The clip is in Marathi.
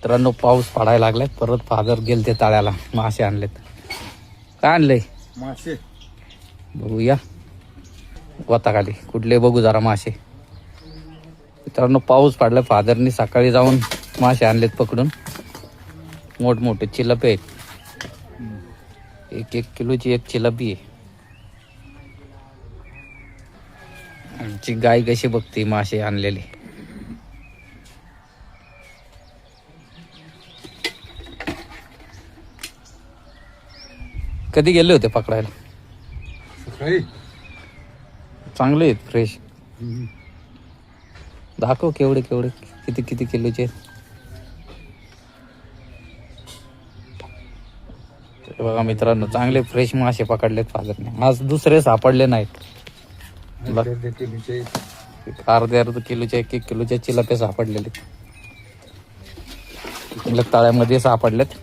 मित्रांनो पाऊस पडायला लागलाय. परत फादर गेलते तळ्याला, मासे आणलेत. काय आणलंय? मासे बघूया गोताखाली कुठले बघू जरा मासे. मित्रांनो पाऊस पडलाय. फादरनी सकाळी जाऊन मासे आणलेत पकडून. मोठमोठे चिलपे आहेत. 1-1 किलोची एक चिलपी आहे. आमची गाय कशी बघते मासे आणलेले. कधी गेले होते पकडायला? सकाळी. चांगले आहेत फ्रेश. दाखव केवढे केवढे किती किती किलोचे. बघा मित्रांनो चांगले फ्रेश मासे पकडलेत फादरने. आज दुसरे सापडले नाहीत. अर्ध्या किलोचे 1-1 किलोचे चिलपे सापडलेले. तळ्यामध्ये सापडलेत.